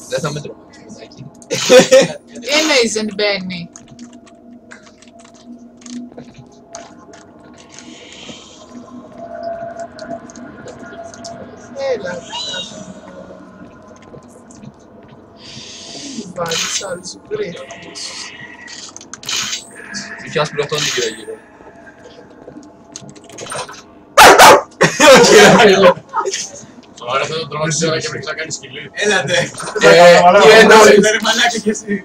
Δεν θα με τρομάξει. Τι εννοείς δεν μπαίνει? Έλα. Βάλεις άλλους βρίσκους. Είχε άσπρο αυτόν γύρω-γύρω. Άρα θα τον τρομάξεις ώρα και βρήκες να κάνεις σκυλί. Έλατε.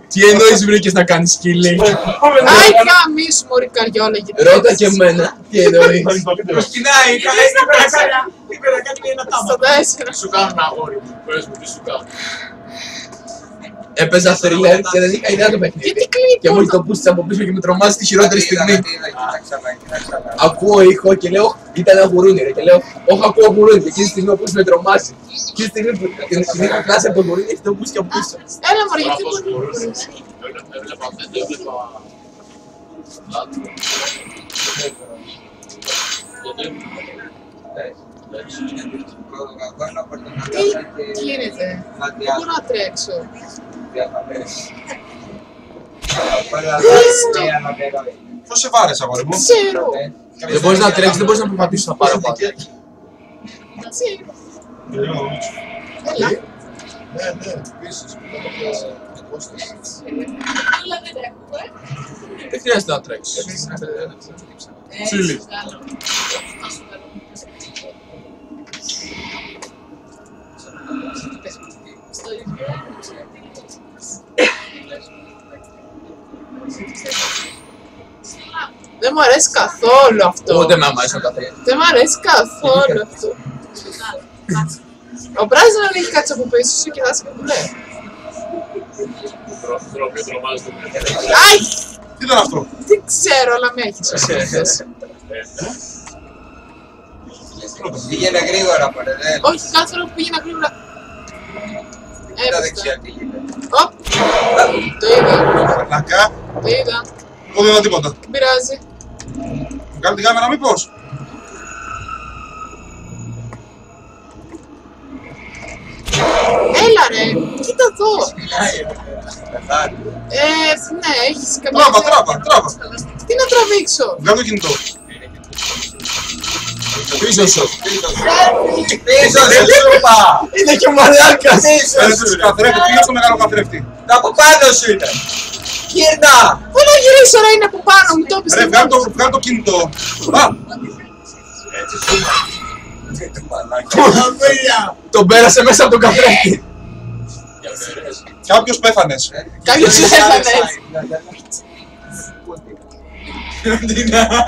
Τι εννοείς βρήκες να κάνεις σκυλί? Άι γαμίσου μωρή καριόλα γιατί. Ρώτα και εμένα. Τι εννοείς? Προσκυνάει, είπε να κάνει ένα τάμπα. Στο 4. Τι σου κάνουν αγόρι μου, πες μου τι σου κάνουν. Έπαιζα thriller και δεν είχα ιδέα το παιχνίδι. Γιατί κλείνει Και μόλις πρώτα? το πούστησα από πίσω και με τρομάζει τη χειρότερη στιγμή. Ακούω ήχο και λέω, ήταν ένα γουρούνι ρε, και λέω, όχι ακούω γουρούνι και εκείνη τη στιγμή ο Πούς με τρομάζει. Εκείνη τη στιγμή που κλάσει από το γουρούνι έχει το Πούς και από πίσω. Έλα μωρή γιατί Πώς μπορεί να μπορούσε. μπορείς. Έβλεπα αυτό, έβλεπα... Λάτρω. Τι γίνεται? Δεν μπορώ να τρέξω. Πώς σε βάρεσα, αγόρι μου? Ξέρω. Δεν μπορείς να τρέξεις, δεν μπορείς να περπατήσεις να πάρω πάνω. Ξέρω. Έλα. Ναι, επίσης, Δεν χρειάζεται να τρέξεις. Τσίλι. Δεν μου αρέσει καθόλου αυτό. Ούτε με αμάζει ο καθένα. Δεν μου αρέσει καθόλου αυτό. Ο Μπράζ δεν έχει κάτσει από πίσω σου και θα σε κουμπλέ. Τροπή τρομάζεται. Αϊ! Τι ήταν αυτό? Δεν ξέρω, αλλά με έχεις ως ήρθες. Πήγαινε γρήγορα, παρεδέλ. Όχι, κάθε φορά που πήγαινα γρήγορα. Τα δεξιά τι γίνεται. Οπ! Το είδα, Πλακά. το είδα. Εγώ δεν είδα τίποτα. Δεν πειράζει. Μου κάνει την κάμερα μήπως? Έλα ρε, κοίτα εδώ. Ναι, έχεις καμία... Τράβα. Τι να τραβήξω. Βγάλω το κινητό. Πίσω σου. Πίσω σε σούπα! Είναι και μαλάκας. Καθρέφτη, πήγα στο μεγάλο καθρέφτη. Από πάνω σου ήταν! Γύρνα! Πού να γυρίσω ρε, είναι από πάνω μου, το Ρε, πιστεύω. βγάλω το κινητό. Α! Τον πέρασε μέσα από τον καθρέφτη. Κάποιος πέθανες. Κάποιος έφανε.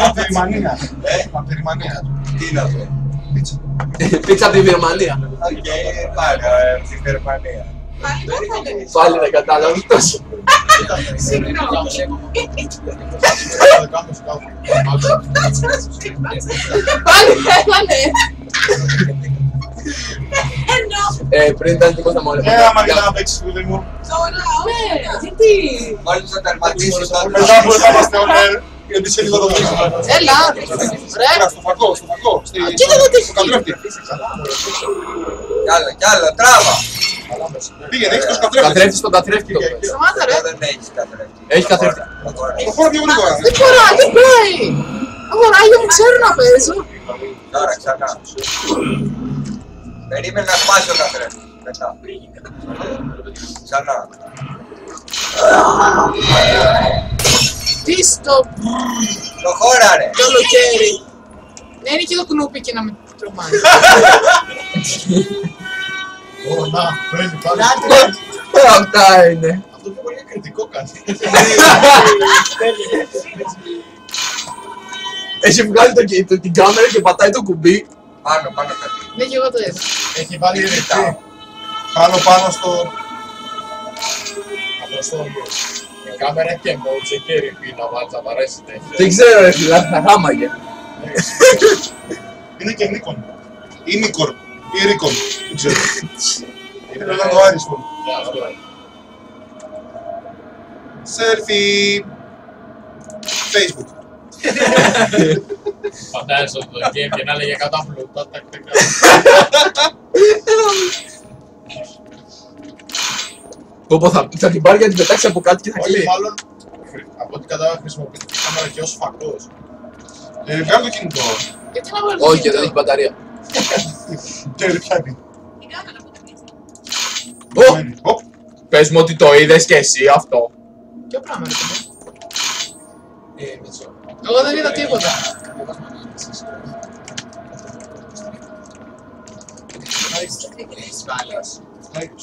Παντερημανία. Παντερημανία. Τι είναι αυτό? Πίτσα από τη Βερμανία. Οκ, πάλι από την Γερμανία. Πάλι δεν κατάλαβες τόσο. Πάλι έφανε. Πριν ήταν τίποτα μόνο. Έλα Μαριάννα να παίξεις φίλοι μου. Ναι, γιατί. Μόλις θα τερματίσεις τότε. Μετά που θα είμαστε on air, γιατί σε λίγο το βρίσκουμε. Έλα, ρε. Στο φακό. Κοίτα εδώ τι Στο καθρέφτη. Κι άλλο, τράβα! Πήγαινε, έχεις το καθρέφτη. Καθρέφτη στον καθρέφτη το πες. Σταμάτα ρε. Εδώ δεν έχεις καθρέφτη. Έχει καθρέφτη. Προχώρα πιο γρήγορα. Δεν μπορώ, δεν πάει. Αγοράγια μου ξέρω να παίζω. Τώρα ξανά. Περίμενε να σπάσει ο καθρέφτης. Μετά. Ξανά. Τι στο Προχώρα ρε! καλοκαίρι. Ναι, είναι και το κουνούπι και να με τρομάζει. να, πρέπει πάλι. Αυτά είναι. Αυτό πιο πολύ κριτικό κάνει. Έχει βγάλει την κάμερα και πατάει το κουμπί. Πάνω κάτι. Ναι, και εγώ το είδα. Έχει βάλει ρηχτή. Πάνω στο... Αποστόλιο. Η κάμερα και μότσε και ρηχτή να βάλει να βαρέσει τέτοια. Δεν ξέρω ρε φίλα, θα χάμαγε. Είναι και Nikon. Ή Nikon. Ή Rikon. Δεν ξέρω. Είναι το άριστο. Selfie. Facebook. Φαντάζεσαι το game και να λέγε κατά πλούτα. Πω θα την πάρει για να την πετάξει από κάτι και θα Όχι, κλείνει. μάλλον από ό,τι κατάλαβα χρησιμοποιείται η κάμερα και ως φακός. Βγάλω το κινητό. Γιατί να βάλεις Όχι, το δεν έχει μπαταρία. Και πιάνει. Ω! Πες μου ότι το είδες και εσύ αυτό. Ποιο πράγμα είναι αυτό? Εγώ δεν είδα τίποτα.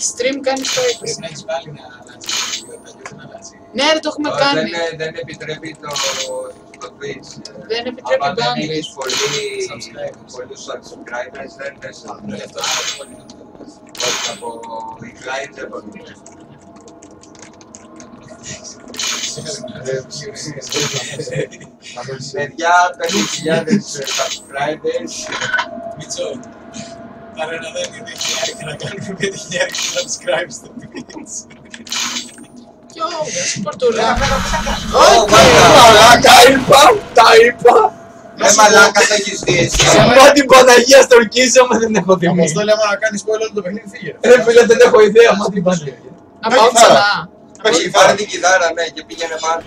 Stream κάνεις το 20. Ναι ρε, το έχουμε κάνει. Δεν επιτρέπει το Twitch. Δεν επιτρέπει Αν δεν bandwidth. έχεις πολλούς subscribers, δεν θες από οι clients δεν μπορούν. Παιδιά, 5.000 subscribers. Μητσό, πάρε να δένει 2.000 και να κάνουμε 5.000 subscribe στο Twitch. Yo, σπορτούλα. Τα είπα! Μαλάκα το έχεις δει εσύ. Μα την Παναγία στορκίζομαι, δεν έχω θυμίσει. Αποστόλη, άμα να κάνεις spoiler το παιχνίδι, φύγε. Φίλε, δεν έχω ιδέα, μα την Παναγία. Να πάω ξανά. Παίξει πάρε την κιθάρα, ναι, και πήγαινε πάνω.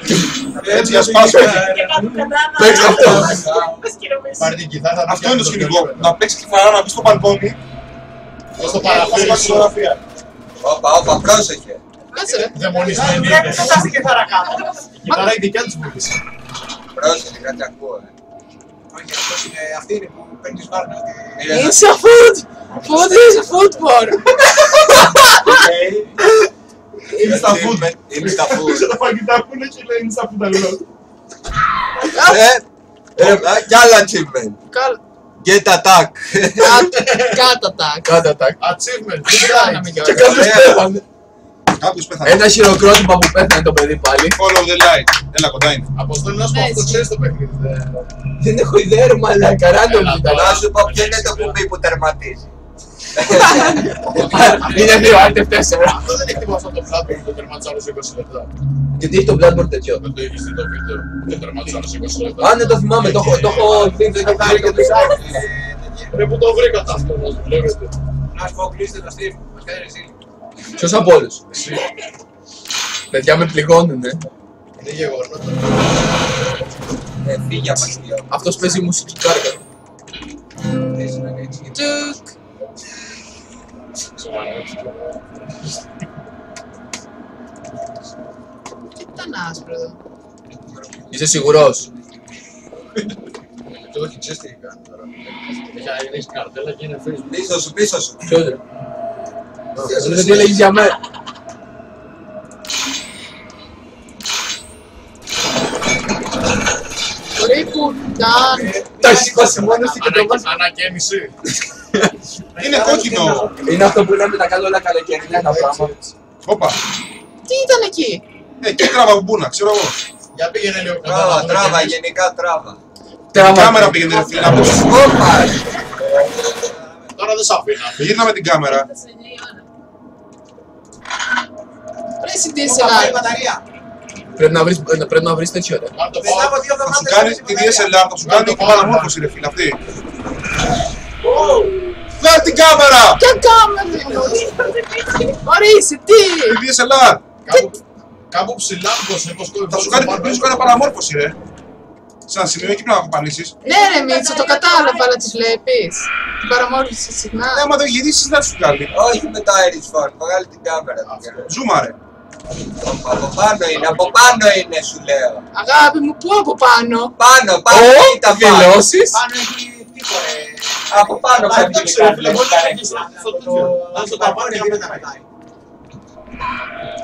Έτσι, ας πάσω. Παίξε αυτό. Πάρε την κιθάρα. Αυτό είναι το σκηνικό. Να παίξει κιθάρα, να μπει στο μπαλκόνι. Ως το Να πάρει παραφέρεις. φωτογραφία. Όπα, πρόσεχε. Κάτσε ρε. Δαιμονισμένη είναι. Πρέπει να φτάσει και θάρα κάτω. Η κιθάρα είναι δικιά της βούληση. Πρόσεχε, κάτι ακούω. Όχι, αυτός είναι, αυτή είναι που παίρνεις βάρνα. It's a food! Food is a food porn! Είναι στα food. Είναι στα food. Τα φαγητά που είναι και λέει είναι στα food αλλιώς. Κι άλλα achievement. Get attack. Κάτα τάκ. Κάτα τάκ. Achievement. Τι κάναμε Και κιόλας. κάποιος πέθανε. Κάποιος πέθανε. Ένα χειροκρότημα που πέθανε το παιδί πάλι. Follow the light. Έλα κοντά είναι. Αποστόλη, να σου πω Ναι, αυτό, εσύ. ξέρεις το παιχνίδι. Δεν έχω ιδέα ρε μαλάκα, random ήταν. Να σου πω ποιο είναι το κουμπί που τερματίζει. Είναι 2, άντε 4. Αυτό δεν έχει τίποτα αυτό το πλάτο που το τερμάτισε άλλους 20 λεπτά. Γιατί έχει το Bloodborne τέτοιο. Δεν το έχεις δει το βίντεο. Το τερμάτισε άλλους 20 λεπτά. Α, ναι, το θυμάμαι, το έχω δει, δεν το έχω δει το design. Ρε που το βρήκατε αυτό όμως, βλέπετε. Να σου πω, κλείστε το Steam. Μας κάνει ρεζίλ. Ποιος από όλους. Παιδιά με πληγώνουνε. Είναι γεγονότα. Φύγε από αστείο. Αυτός παίζει μουσική κάρτα. Τουκ. Τι ήταν άσπρο εδώ. Είσαι σίγουρος. Το έχει ξέρεις τι κάνει τώρα. Έχει καρτέλα και είναι Facebook. Πίσω σου, πίσω σου. Ποιος ρε. Δεν τι έλεγες για μένα. Ωραία κουτάν. Τα έχει σπάσει μόνος του και το βάζει. Ανακαίνιση. Είναι κόκκινο. Είναι αυτό που λέμε τα κάνω όλα καλοκαιρινά τα πράγματα. Όπα. Τι ήταν εκεί. Εκεί τράβα μπούνα, ξέρω εγώ. Για πήγαινε λίγο κοντά. Τράβα, να δούμε τράβα, κι εμείς. γενικά τράβα. Η κάμερα πήγαινε ρε φίλε. Όπα! Τώρα δεν σ' αφήνω. Γύρνα με την κάμερα. Ρε εσύ Πάει η DSLR. μπαταρία. Πρέπει να βρεις τέτοιο ρε. Αν το Μετά πάω. από 2 Θα σου εβδομάδες κάνει έχεις τη μπαταρία. DSLR, θα σου κάνει την παραμόρφωση ρε φίλε αυτή. Βγάλ' την κάμερα! Ποια κάμερα. Ορίστε τι. Τη DSLR! Κάπου ψηλά πως είναι πως Θα σου κάνει την παραμόρφωση ρε. Σε ένα σημείο εκεί πρέπει να κοπανίσεις. Ναι ρε Μίτσο, το κατάλαβα, αλλά τις βλέπεις. Την παραμόρφωση συχνά. Ναι, άμα δεν γυρίσεις δεν θα σου βγάλει. Όχι με το Iris Phone, βγάλει την κάμερα. Ζούμα ρε. Από πάνω είναι, από πάνω είναι σου λέω. Αγάπη μου, πού από πάνω. Πάνω, πάνω, κοίτα πάνω. Δηλώσεις. Πάνω έχει τίποτα. Από πάνω κάτι δεν ξέρω, φίλε, μόλις έχεις Αυτό το ταμάνι και μετά πετάει.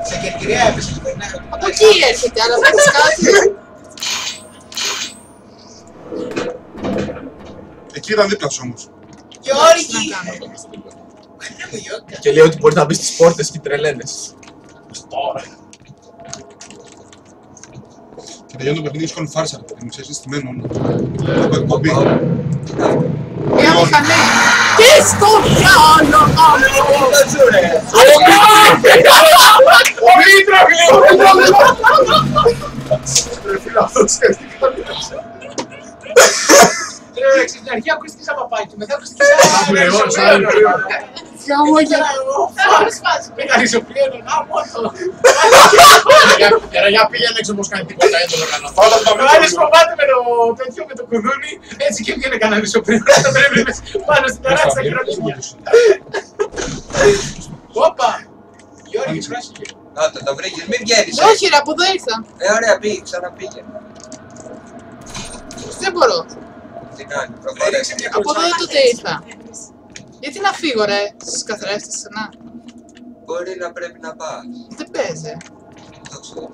Σε κερκυρία έπεσε το περνάει. Από εκεί έρχεται, αλλά βλέπεις κάτι. Εκεί ήταν δίπλα σου όμως. Γιώργη! Να κάνω. Ναι μου Γιώργη. Και λέει ότι μπορεί να μπει στις πόρτες και τρελαίνεσαι. Τώρα. Και τελειώνει το παιχνίδι, έχει κάνει φάρσα. Μου ξέρεις, είσαι στημένο όλο. Από εκπομπή. Μια μηχανή. Τι στο διάλο Το ζούρε. Πολύ τρογλή! Στην αρχή ακούστηκε σαν παπάκι, μετά ακούστηκε σαν Χαμόγελα. Πήγα ριζοπλένο, γάμο το. Για πήγαινε έξω πως κάνει τίποτα έντονο κανένα. Ο άλλος φοβάται με το τέτοιο, με το κουδούνι, έτσι και πήγαινε κανένα ριζοπλένο. Το πρέπει πάνω στην ταράτσα στα χειροκίνια. Όπα! Γιώργη, πράσινη. Να το βρήκες, μην βγαίνεις. Όχι ρε, από εδώ ήρθα. Ωραία, πήγε, ξαναπήγε. Δεν μπορώ. Τι κάνει, προχωρέ. Από εδώ τότε ήρθα. Γιατί να φύγω ρε, στις καθρέφτες ξανά. Μπορεί να πρέπει να πας. Δεν παίζει. Το ξέρω.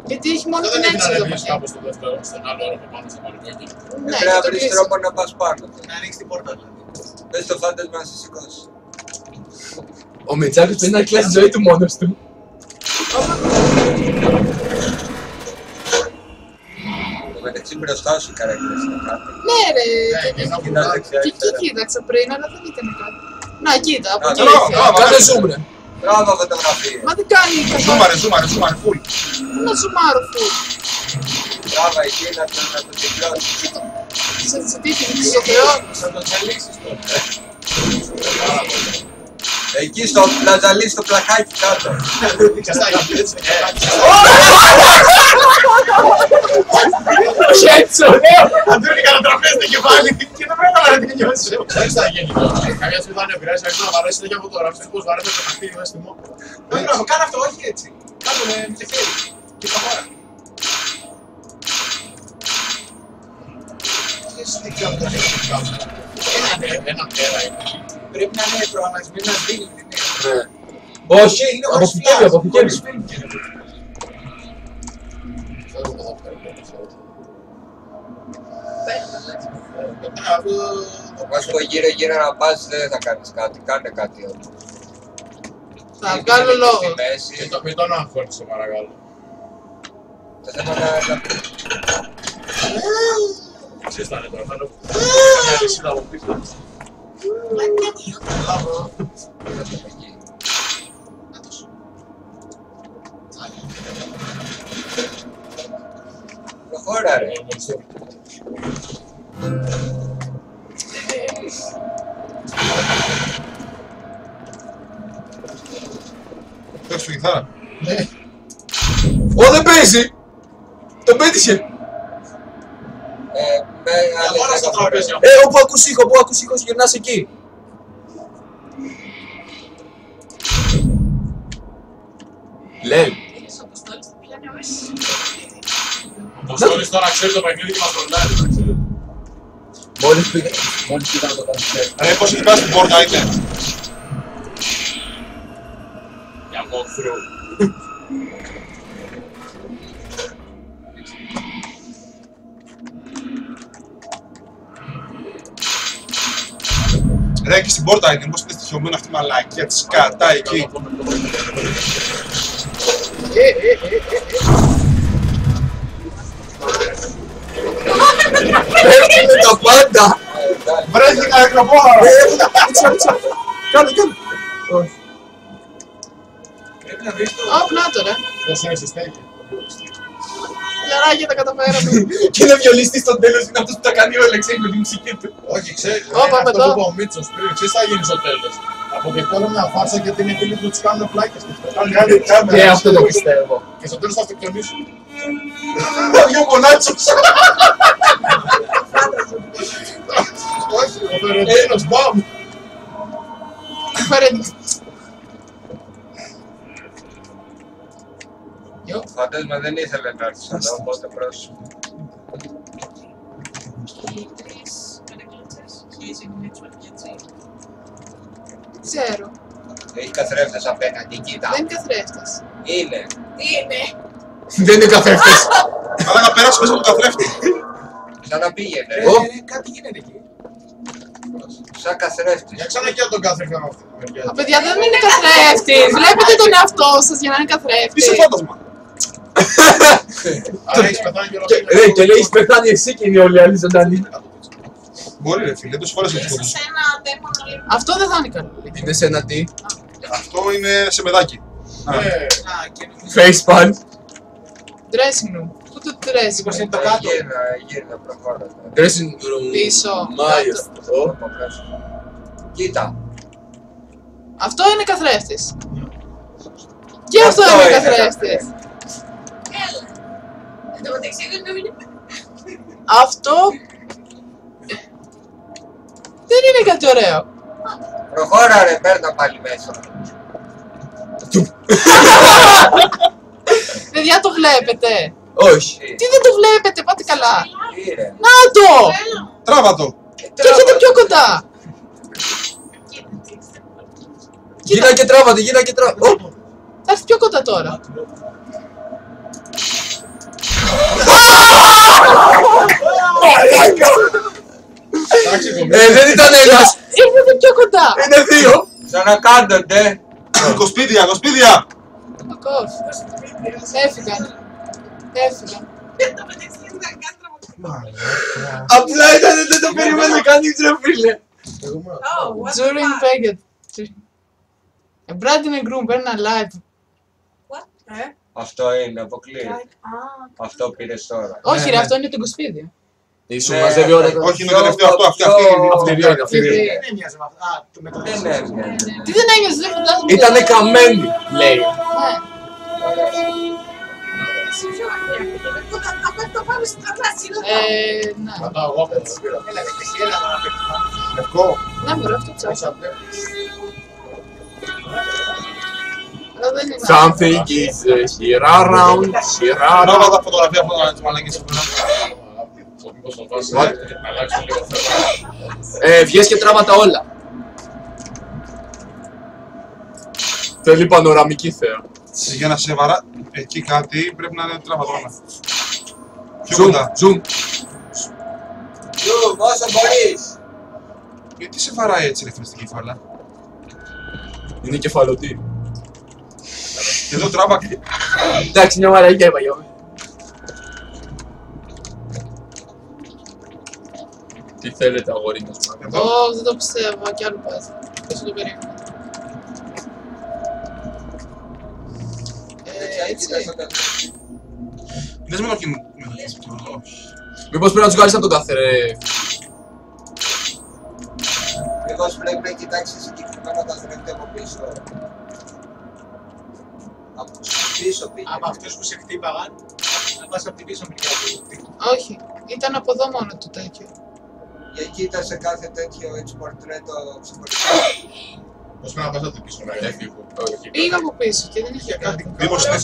Γιατί έχει μόνο Δεν την έχει να έξοδο. ανεβείς κάπου στον δεύτερο, στον άλλο όροφο πάνω στο μπαλκόνι. Ναι, Πρέπει να και το βρεις κλείσω. τρόπο να πας πάνω. Να ανοίξει την πόρτα δηλαδή. Πες το φάντασμα να σε σηκώσει. Ο Μητσάκος πρέπει να κλάσει τη ζωή του μόνος του. Το μεταξύ μπροστά σου καρακτήρες να κάτι. Ναι ρε, Κοιτάς δεξιά και εκεί αριστερά. κοίταξα πριν, αλλά δεν ήταν κάτι. Να κοίτα, από εκεί μπράβο, ήρθε. μπράβο. Κάνε zoom ρε. Μπράβο φωτογραφίες. Μα δεν κάνει καθόλου. Ζούμαρε, φουλ. Πού να ζουμάρω φουλ. Μπράβο εκεί να το τυπλώσεις. Σε τι τύχη στο Θεό. Θα τον τσαλίξεις τότε. Εκεί στο πλαζαλί στο πλακάκι κάτω. Χέτσο! Αν του έκανα τραπέζι στο κεφάλι και δεν πρέπει να τελειώσει. Ξέρεις τι θα γίνει τώρα. Κάποια στιγμή θα είναι επηρεάσει, αρχίζει να βαρέσει τέτοια φωτογραφίες πως βαρέσει το χαρτί μέσα στη μου. Μπράβο, κάνε αυτό, όχι έτσι. Κάνε με κεφάλι. Και προχώρα. Δεν ξέρω αν το έχει κάνει. Ένα τέρα είναι. Πρέπει να είναι προγραμματισμένο να σβήνει την νέα. Ναι. Όχι, είναι αποθηκεύει, αποθηκεύει. Μας πω γύρω γύρω να πας δεν θα κάνεις κάτι. Κάνε κάτι όμως. Θα βγάλω λόγο. Στη μέση. Μην τον αγχώνεις, σε παρακαλώ. Το θέμα να... Ξέρεις τα είναι τώρα, θα είναι μια λυσίδα από πίσω. Προχώρα ρε. Παίξου κιθάρα. Ω, δεν παίζει! Τον πέτυχε! Μόνο στο τραπέζι. Όπου ακούς ήχο, όπου ακούς ήχος, γυρνάς εκεί. Λέει. Το Στόλης τώρα ξέρει το παιχνίδι και μας τρολάρει. Μόλις πήγα να το κάνω. Ρε, πώς έχει πάει στην πόρτα, είναι. Για walkthrough. Ρε, εκεί στην πόρτα είναι, πώς είναι στοιχειωμένο αυτή η μαλακία της κατά εκεί. Πέφτουνε τα πάντα! Βρέθηκα νεκροπόχαρα! Κάνε. Πρέπει να βρεις το... Ω, να τώρα. Πώς είναι στη στέγη. Λαράκια τα καταφέραμε. Και είναι βιολιστής στο τέλος, είναι αυτός που τα κάνει όλα, ξέρει με την μουσική του. Όχι, ξέρεις, Ω, πάμε αυτό εδώ. που είπε ο Μίτσος πριν, ξέρεις τι θα γίνει στο τέλος. Από και τώρα μια φάρσα και την επίλυση που τους κάνουν πλάκες. Και αυτό το πιστεύω. Και στο τέλος θα αυτοκτονήσουν. Δυο μονάτσος! Όχι, ο Φερεντίνος, μπαμ! Φαντάσμα δεν ήθελε να έρθεις εδώ, οπότε πρόσωπο. Ξέρω. Έχει καθρέφτες απέναντι, κοίτα. Δεν είναι καθρέφτες. Είναι. Δεν είναι καθρέφτες. Αλλά να περάσει μέσα από τον καθρέφτη. Ξαναπήγαινε. Ω. Κάτι γίνεται εκεί. Σαν καθρέφτης. Για ξανά και τον καθρέφτη με αυτή τη μεριά. Α, παιδιά, δεν είναι καθρέφτης. Βλέπετε τον εαυτό σας για να είναι καθρέφτης. Είσαι φάντασμα. Άρα έχεις πεθάνει και Ρε, και λέει, έχεις πεθάνει εσύ και είναι όλοι οι άλλοι ζωντανοί. Μπορεί ρε φίλε, τόσες φορές έχεις σκοτώσει. Αυτό δεν θα είναι καλό. Είναι σε ένα τι. Αυτό είναι σε μεδάκι. Ναι, Α, και Face punch. Dressing room. Πού του dressing Πώς είναι room. το κάτω. Γύρνα, προχώρα. Dressing room. Πίσω. Μάλιστα. Κοίτα. Αυτό είναι καθρέφτης. Και αυτό είναι καθρέφτης. Αυτό δεν είναι κάτι ωραίο. Προχώρα ρε, παίρνα πάλι μέσα. Παιδιά, το βλέπετε. Όχι. Τι δεν το βλέπετε, πάτε καλά. Τι ρε. Να το! Τράβα το! Και έρχεται πιο κοντά. Γίνα και τράβατε, γίνα και τράβατε. Θα έρθει πιο κοντά τώρα. Δεν ήταν ένας. Ήρθατε πιο κοντά. Είναι δύο. Ξανακάντονται. Κοσπίδια, κοσπίδια! Κακός. Έφυγαν. Έφυγαν. Απλά ήταν, δεν το περίμενε κανείς ρε φίλε. During Vegas. A bride and a groom burn alive. Αυτό είναι, αποκλείεται. Αυτό πήρες τώρα. Όχι ρε, αυτό είναι το κοσπίδιο. Σου μαζεύει όλα τα... Όχι, είναι το τελευταίο αυτό, αυτή Αυτή είναι. Δεν έμοιαζε με αυτό. Α, το με το Δεν δέσιμο. έμοιαζε. Τι δεν ένιωσες, δεν φαντάζομαι. Ήτανε καμένη, λέει. Ναι. Ναι. Πατάω εγώ από το πήρα. Έλα, ρε, εσύ, έλα να παίξουμε. Λευκό. Ναι, μωρέ, αυτό τσάσα. Αλλά δεν είναι. Something is here around, here Τράβα around. τα φωτογραφία από τις μαλακές. Μήπως τον βάζει να αλλάξει λίγο θέμα. Βγες και τράβα τα όλα. Θέλει πανοραμική θέα. Για να σε βαρά εκεί κάτι πρέπει να είναι τραβαδόνα. Πιο Zoom, κοντά. zoom. Ζουμ, όσο μπορείς. Γιατί σε βαράει έτσι ρε φίλε στην κεφάλα. Είναι κεφαλωτή. Και εδώ τράβα. Εντάξει, μια μαλακιά είπα για μένα. Τι θέλετε αγόρι μας. Ω, δεν το πιστεύω, κι άλλο πας. Πώς το περίμενα. Έτσι. Δες με το κινητό. Μήπως πρέπει να τους βγάλεις από τον καθρέφτη. Μήπως πρέπει να κοιτάξεις συγκεκριμένα τα θρέφτη από πίσω. Από πίσω πήγε. Από αυτούς που σε χτύπαγαν, να πας από την πίσω μεριά του. Όχι, ήταν από εδώ μόνο το τέτοιο. Για κοίτασε κάθε τέτοιο έτσι πορτρέτο ξεχωριστά. Πώς πρέπει να πας να την πίσω να έφυγω. Πήγα από πίσω και δεν είχε κάτι. Μήπως είναι.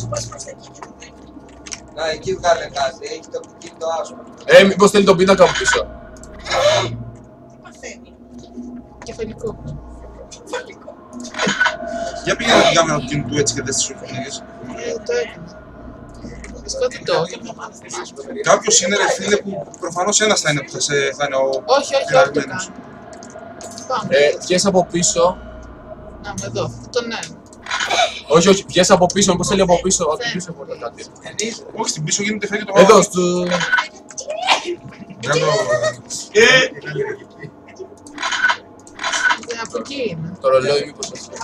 Να, εκεί βγάλε κάτι, έχει το κουκί το άσπρο. Μήπως θέλει τον πίνακα από πίσω. Κεφαλικό. Για πήγαινε να την κάμερα του κινητού έτσι και δες τις σοφωνίες. Το έκανα. Σκότη το. Κάποιος είναι ρε φίλε που προφανώς ένας θα είναι που θα είναι ο Όχι, όχι, όχι το κάνω. Πάμε. Βγες από πίσω. Να με εδώ. Τον ένα. Όχι, όχι, βγες από πίσω. Μήπως θέλει από πίσω. Από πίσω μπορεί να κάτι. Όχι στην πίσω γίνεται φέρει το Εδώ, στο... Από εκεί είναι. Το ρολόι μήπως αυτό.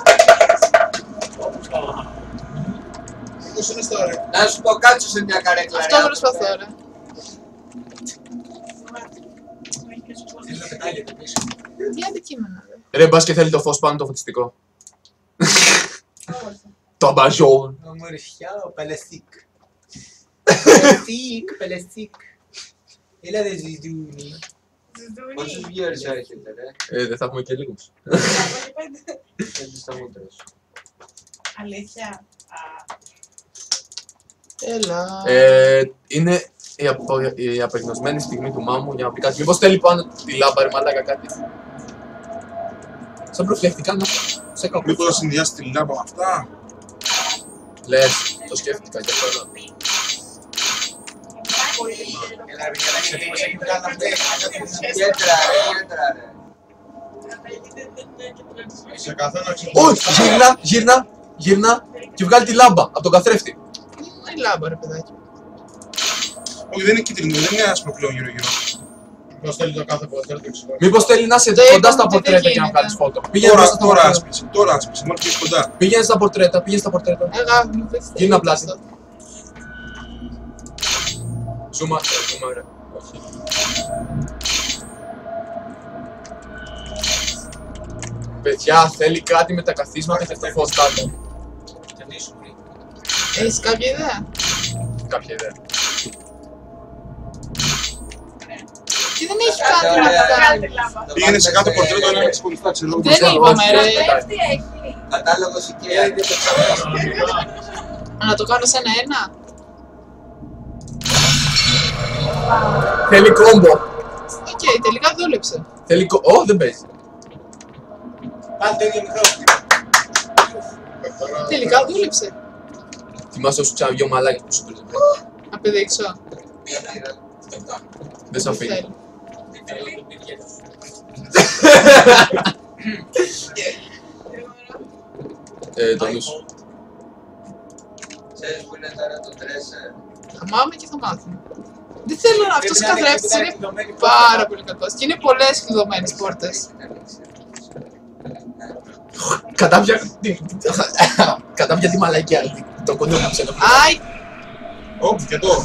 Μήπως είναι στο ρε. Να σου πω κάτσου σε μια καρέκλα. Αυτό ρε. προσπαθώ, ρε. Θέλει να πετάγεται πίσω. Τι αντικείμενα, ρε. Ρε, μπας και θέλει το φως πάνω το φωτιστικό. Το αμπαζιόν. Ομορφιά, ο Παλαιστίκ. Παλαιστίκ, Παλαιστίκ. Έλα δε ζητούνι. Πόσους viewers έχετε ρε. Δεν θα έχουμε και λίγους. Έτσι στα μούτρα σου. Αλήθεια. Έλα. Είναι η απεγνωσμένη στιγμή του μάμου για να πει κάτι. Μήπως θέλει πάνω τη λάμπα, ρε μαλάκα κάτι. Σαν προφυλακτικά να σε κάπου. Μήπως θα συνδυάσει τη λάμπα με αυτά. Λες, το σκέφτηκα και αυτό. Έλα ρε, για να ξέρετε πως έχει βγάλει αυτή. Κέντρα ρε, κέντρα ρε. Σε καθένα ξεχωριστά. Όχι, γύρνα και βγάλει τη λάμπα από τον καθρέφτη. Είναι η λάμπα, ρε παιδάκι. Όχι δεν είναι κίτρινο, δεν είναι άσπρο πλέον γύρω-γύρω. Πώς θέλει το κάθε ποτέ του ξεχωριστά. Μήπως θέλει να είσαι Το κοντά είπαμε στα ότι δεν πορτρέτα και να γίνεται. βγάλεις φώτο. Πήγαινε μπροστά στα Τώρα πορτρέτα. άσπισε, τώρα άσπισε, μόλις πήγες κοντά. Πήγαινε στα πορτρέτα, πήγαινε στα πορτρέτα. Αγάπη μου, πες. Γίνα πλάτη. Ζούμα, ρε. Όχι. Παιδιά, θέλει κάτι με τα καθίσματα και το φως κάτω. Έχεις κάποια ιδέα? Κάποια ιδέα. Και δεν έχει κάτι να κάνει. Πήγαινε σε κάτω πορτρέτο να είναι ξεχωριστά, ξέρω. Δεν είπαμε ρε. Κατάλογος IKEA. Να το κάνω σε ένα-ένα. Θέλει κόμπο. Οκ, τελικά δούλεψε. Θέλει κόμπο. Ω, δεν παίζει. Πάλι το ίδιο μικρό. Τελικά δούλεψε. Θυμάσαι όσο τσάβει δυο μαλάκια που σου πήρε. Να πηδήξω. Δεν σ' αφήνει. Θέλω. Το νου σου. Ξέρεις που είναι τώρα το τρέσερ. Θα μάμε και θα μάθουμε. Δεν θέλω να αυτός ο καθρέφτης είναι πάρα πολύ κακός. Και είναι πολλές κλειδωμένες πόρτες. Κατάπια τη μαλακιά. Το κοντό μου ψέλο. Άι! Ωπ, και το.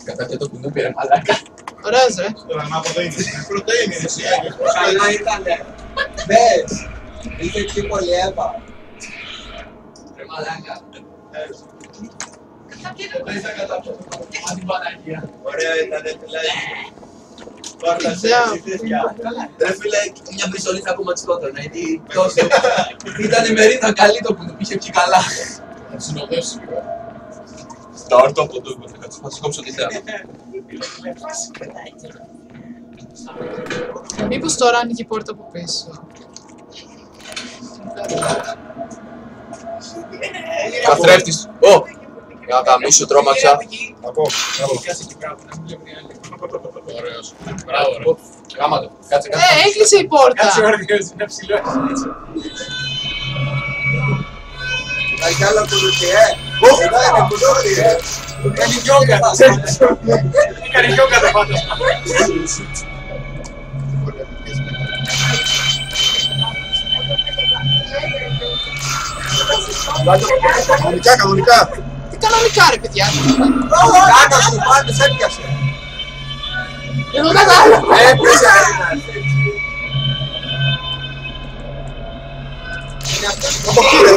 Κατάπια το κουντού πήρε μαλάκα. Ωραίος ρε. Τώρα να πρωτεΐνη. Πρωτεΐνη, εσύ. Καλά ήτανε. Μπες. Είχε πιο πολύ έβα. Ρε μαλάκα. Ωραία ήτανε τουλάχιστον. Ρε φίλε, μια μπρισολίθα ακόμα τσικότωνα, γιατί τόσο ήταν μερίδα καλή το που του πήγε πιο καλά. Θα συνοδεύσει λίγο. Στα όρτα από το θα σου κόψω τη θέα. Μήπως τώρα άνοιγε η πόρτα από πίσω. Καθρέφτης. Ω! Για γαμίσου τρόμαξα. Ακούω. Ωραίος. Μπράβο ρε. Γάμα το. Κάτσε κάτσε. Έκλεισε η πόρτα. Κάτσε όρθιος, είναι ψηλό έτσι. Θα κι άλλο κουδουτί, Εδώ είναι κουδουτί, Κάνει γιόγκα. Έκανε γιόγκα το φάντασμα. Κανονικά, κανονικά. Τι κανονικά ρε παιδιά. Κάτω σου πάνω, σε έπιασε. Εγώ κατάλαβα. Έπιασε. Από εκεί ρε.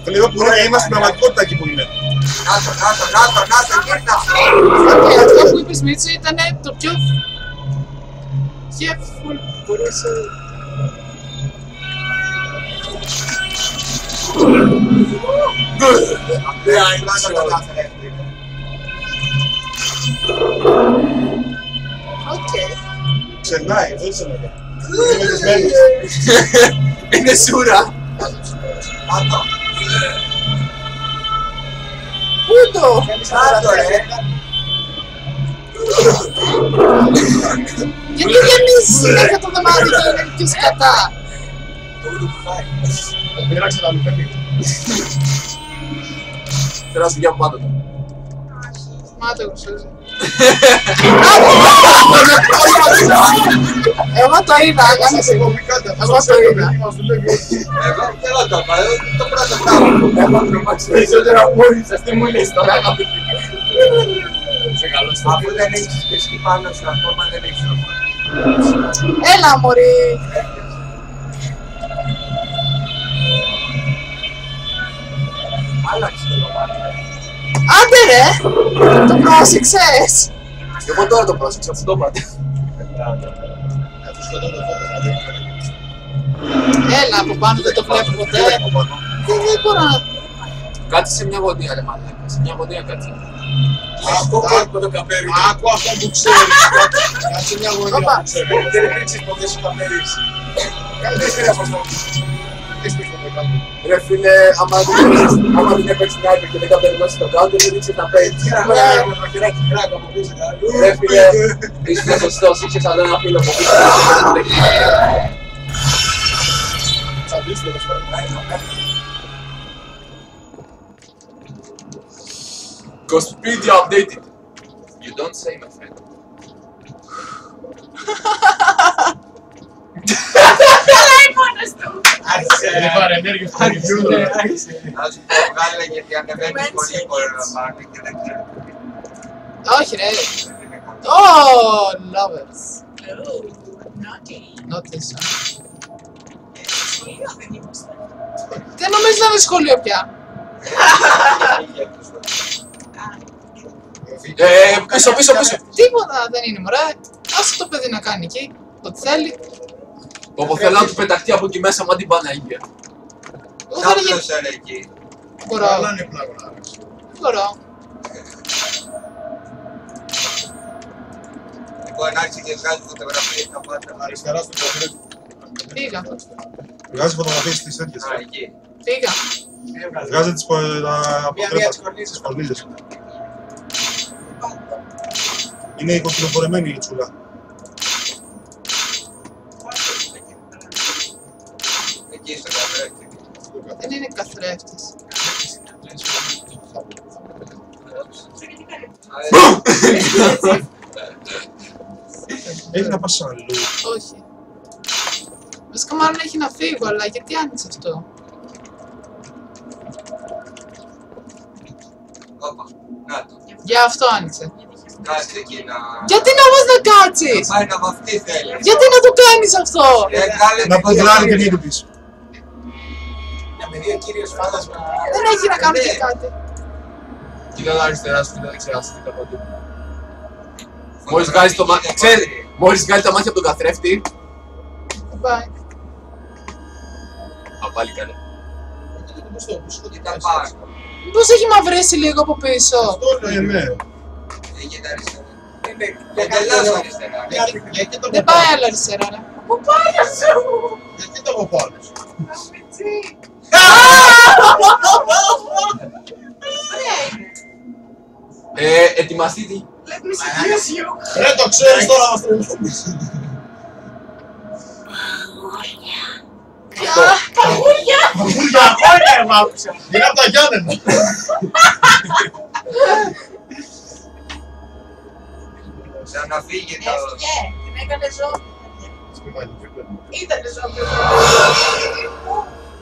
Φίλε, εδώ που είμαστε στην πραγματικότητα εκεί που είμαι. Νάτο, γύρνα. Αυτό που είπες Μίτσο ήταν το πιο γεύφουλ που μπορούσε. Ξερνάει, δεν σε λέγα. Είναι δεσμένος. Είναι σούρα. Πού το! Γιατί γεμίζεις συνέχεια το δωμάτιο και είναι πιο σκατά. Πήραξε τα λουπένι. Θέλω να σου βγει από πάνω του. Μάται γουσούζει. Εγώ το είδα, εγώ το είδα. Εγώ θέλω το πάρω, το πρώτο πράγμα. Έχω τρομάξει περισσότερα από όλους σας. Τι μου λες τώρα, αγαπητοί. Σε καλό στο Αφού δεν έχεις πεσκή πάνω σου ακόμα δεν έχεις τρόπο. Έλα μωρή. Άλλαξε το δωμάτιο. Άντε ρε! Το πρόσεξες! Εγώ τώρα το πρόσεξα, αυτό το είπατε. Έλα από πάνω, δεν το βλέπω ποτέ. Δεν μπορώ να... Κάτσε σε μια γωνία, ρε μαλάκα. Σε μια γωνία κάτσε. Άκου το καπέρι. Άκου αυτό που ξέρεις. Κάτσε μια γωνία Όπα. που ξέρεις. Δεν ρίξεις ποτέ σου καπέρι. Δεν χρειάζεται αυτό. Δεν χρειάζεται αυτό. Ρε φίλε, άμα δεν έπαιξε την άκρη και δεν κατεβάσει το κάτω, δεν ρίξε τα πέτσα. Ρε φίλε, είσαι σωστός, είχες άλλο ένα φίλο που πίσω. Τσαντίστε το σπίτι. Ghostpedia updated. You don't say, my friend. Άρχισε. Δεν πάρε ενέργεια στο review. Να σου πω, βγάλε γιατί ανεβαίνεις πολύ παραπάνω και δεν ξέρω. Όχι ρε. Oh, lovers. Not this one. Δεν νομίζω να είναι σχολείο πια. Πίσω, πίσω, πίσω. Τίποτα δεν είναι μωρέ. Άσε το παιδί να κάνει εκεί. Ό,τι θέλει. Όπου θέλω να του πεταχτεί από εκεί μέσα μα την Παναγία. Εγώ δεν είναι. Σάπλωσε ρε εκεί. Μπορώ. Μπορώ. Λοιπόν, άρχισε και βγάζει φωτογραφίες τα πάντα. Αριστερά στο κομμάτι. Πήγα. Βγάζει φωτογραφίες στις τέτοιες. Α, εκεί. Πήγα. Βγάζει τις κορνίλες. Είναι οικοκυροφορεμένη η τσούλα. Εκεί στο καθρέφτη. Δεν είναι καθρέφτης. Έχει να πας αλλού. Όχι. Βασικά μάλλον έχει να φύγω, αλλά γιατί άνοιξε αυτό. Όπα, να το. Για αυτό άνοιξε. Κάτσε εκεί να... Γιατί να μας να κάτσεις! Πάει να βαφτεί θέλει. Γιατί να το κάνεις αυτό! Να παντράρει και μύτη της. Με δύο κύριος φάντασμα. Δεν έχει να κάνει και κάτι. Κοίτα τα αριστερά σου, κοίτα δεξιά σου, κοίτα παντού. Μόλις βγάλεις το μάτι, ξέρεις, μόλις βγάλεις τα μάτια από τον καθρέφτη. Bye. Α, πάλι καλέ. Κοίτα πάνω. Μήπως έχει μαυρίσει λίγο από πίσω. Αυτό λέω ναι. Εκεί τα αριστερά. Εντελώς αριστερά. Γιατί το Δεν πάει άλλο αριστερά, ρε. Πού πάει αυτό! Γιατί το κοπώνεις. Ετοιμαστείτε. Ρε το ξέρεις τώρα μας τρελαίνεις. Παγούρια μ' άκουσα. Είναι από τα Γιάννενα. Σαν να φύγει το... Την έκανε ζώο. Ήτανε ζώο.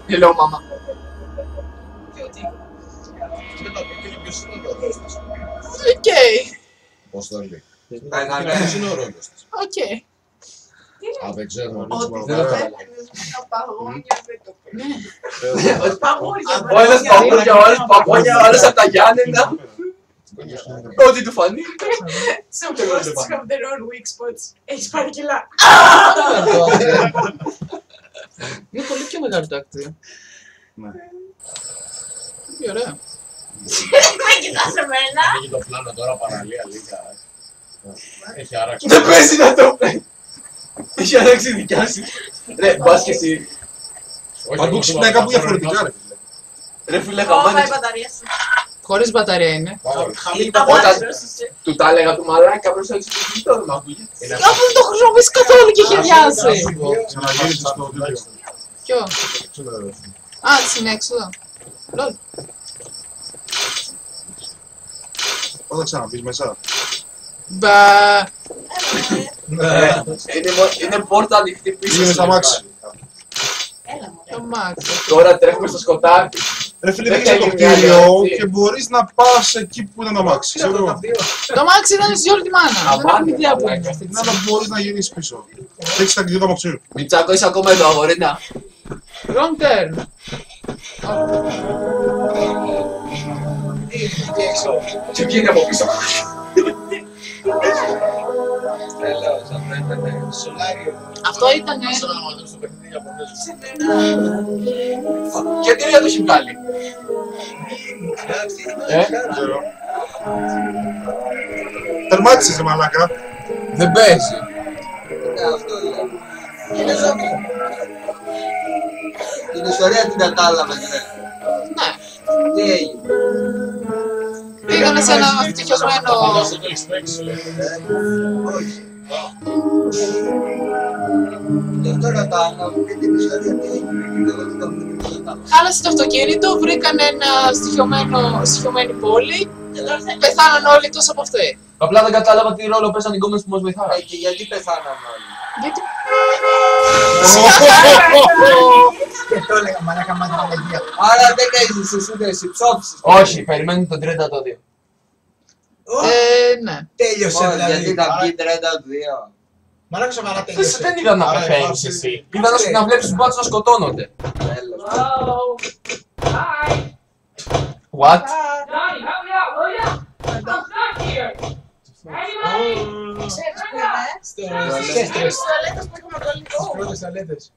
Hello, μάμα. Οκ. Πώς το λέει. Ποιος είναι ο ρόλος της. Οκ. Α, δεν ξέρω. Δεν το καταλάβω. Παγόνια δεν το Ο ένας παγόνια, ο άλλος παγόνια, ο άλλος από τα Γιάννενα. Ό,τι του φανεί. So most have their own weak spots. Έχεις πάρει κιλά. Είναι πολύ πιο μεγάλο το ακτή. Τι ωραία. Με κοιτάς εμένα. Ανοίγει το πλάνο τώρα παραλία λίγα. Έχει άράξει. Δεν παίζει να το πει. Έχει αλλάξει δικιά σου. Ρε, μπας και εσύ. Παντού ξυπνάει κάπου διαφορετικά. Ρε φίλε, Ω, πάει χαμάνι. η μπαταρία σου. Χωρίς μπαταρία είναι. Χαμηλή Όταν του τα έλεγα του μαλάκα προς έτσι το κινητό, δεν μ' ακούγε. Κάπου δεν το χρησιμοποιείς καθόλου και είχε διάσει. Ξαναγύρισε στο τέτοιο. Ποιο? Α, της είναι έξω. Λόλ. Όταν ξαναμπείς μέσα. Μπα. Είναι πόρτα ανοιχτή πίσω. Είναι στα μάξι. Το μάξι. Τώρα τρέχουμε στο σκοτάδι. Ρε φίλε, Δεν πήγες το θέλει μια κτίριο αλλαγή. και μπορείς να πας εκεί που ήταν το μάξι. Ξέρω εγώ. Το μάξι ήταν στη όλη τη μάνα. Δεν έχουμε ιδέα που είναι αυτή τη Να μπορείς να γυρίσεις πίσω. Και έχεις τα κλειδιά του αμαξιού. Μιτσάκο, είσαι ακόμα εδώ, αγορίνα. Wrong turn. Και βγαίνει από πίσω. Τρελός, αυτό ήταν. Σολάριο. Αυτό ήταν. Θέλω να μαθαίνω στο παιχνίδι Ιαπωνέζο. Και τι το έχει βγάλει. Ξέρω. Τερμάτισες ρε μαλάκα. Δεν παίζει. Αυτό είναι. Είναι ζώμη. Την ιστορία την κατάλαβες, ναι. Ναι. Τι έγινε. Πήγανε σε ένα ευτυχισμένο. Φαντάζομαι το έχεις παίξει. Όχι. Γι' αυτό ρωτάω να μου πει την ιστορία τι έγινε. Εγώ δεν το έχω. Χάλασε το αυτοκίνητο, βρήκαν ένα στοιχειωμένη πόλη. Πεθάναν όλοι εκτός από αυτή. Απλά δεν κατάλαβα τι ρόλο παίζαν οι γκόμενες που μας βοηθάνε. Και γιατί πεθάναν όλοι. Γιατί. το έλεγα, μαλάκα μάτι μαλαγία. Άρα δεν έχεις εσύ ψόφισες. Όχι, περιμένουμε τον 32. Ναι. Τέλειωσε Γιατί δηλαδή. θα βγει 32. Μαλάκα σοβαρά τέλειωσε. Δεν είδα να πεθαίνεις εσύ. Είδα να βλέπεις τους μπάτσους να σκοτώνονται. What? Johnny, help me out, will ya? I'm stuck here. Anybody? Στις Τουαλέτας που έχουμε το ελληνικό. πρώτες ταλέτες.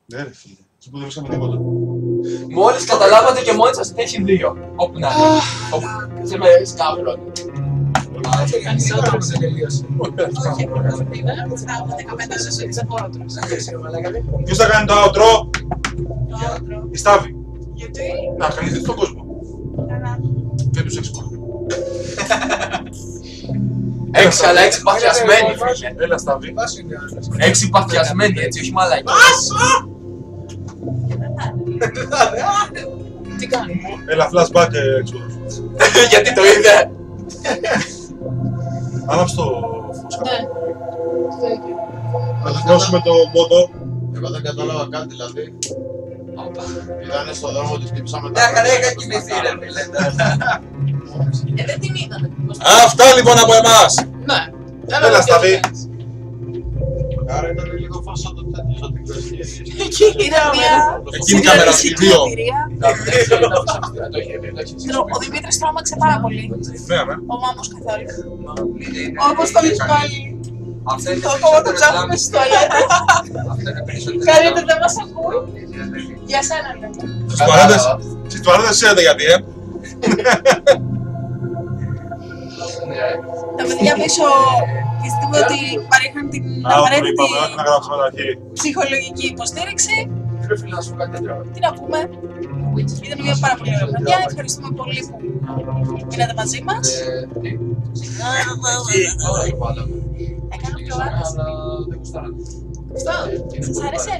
Ναι ρε φίλε, σου που δεν βρίσκαμε τίποτα. Μόλις καταλάβατε και μόνοι σας ότι έχει 2. Όπου να είναι. Σε με σκάφρο. Κανείς άνθρωπος δεν τελείωσε. Όχι, είναι. Θα 15 ζώσεις σε χώρο του. Ποιος θα κάνει το outro? Η Στάβη. Γιατί? Να ευχαριστήσει τον κόσμο. Και τους έξω. Έξι, αλλά έξι παθιασμένοι, φίλε. Έλα Στάβη. Έξι παθιασμένοι, έτσι, όχι μαλάκι. Τι κάνει. Έλα flashback έξω. Γιατί το είδε. Άναψε το φως. Ναι. Θα του δώσουμε το μότο. Εγώ δεν κατάλαβα κάτι δηλαδή. Ήτανε στον δρόμο της χτύπησαμε Μια χαρά είχα κοιμηθεί ρε φίλε. Δεν την είδατε. Αυτά λοιπόν από εμάς. Ναι. Έλα Σταβή. Άρα ήταν λίγο φάσο το τέτοιο ότι Εκεί Ήταν μια Εκείνη η κάμερα στη 2. Ο Δημήτρης τρόμαξε πάρα πολύ. Ναι, ναι. Ο μάμος καθόλου. Όπως το έχεις πάλι. Αυτό είναι Το ακόμα το ψάχνουμε στο τουαλέτα. Καλύτερα δεν μας ακούει. Για σένα λέμε. Στις τουαλέτες ξέρετε γιατί, Τα παιδιά πίσω πιστεύω ότι παρέχουν την Α, το απαραίτητη είπαμε, όχι να γράψουμε την αρχή. ψυχολογική υποστήριξη. Τι να πούμε. Ήταν μια πάρα πολύ ωραία βραδιά. Ευχαριστούμε πολύ που μείνατε μαζί μας. Έκανα πλεονάτες. Σας άρεσε?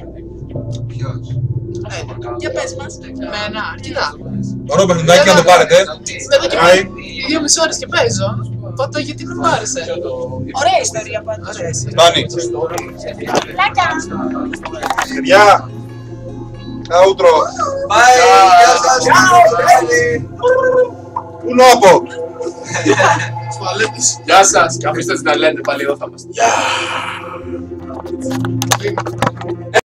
Για πες μας. Εμένα, κοίτα. Ωραίο παιχνιδάκι να το πάρετε. Εδώ και Άι. 2,5 ώρες και παίζω. Οπότε γιατί δεν μ' άρεσε. Ωραία ιστορία πάντως. Φτάνει. Πλάκα. Παιδιά. Outro. Bye, γεια σας. Πού να πω. Γεια σας. Και αφήστε να λένε πάλι εδώ θα είμαστε.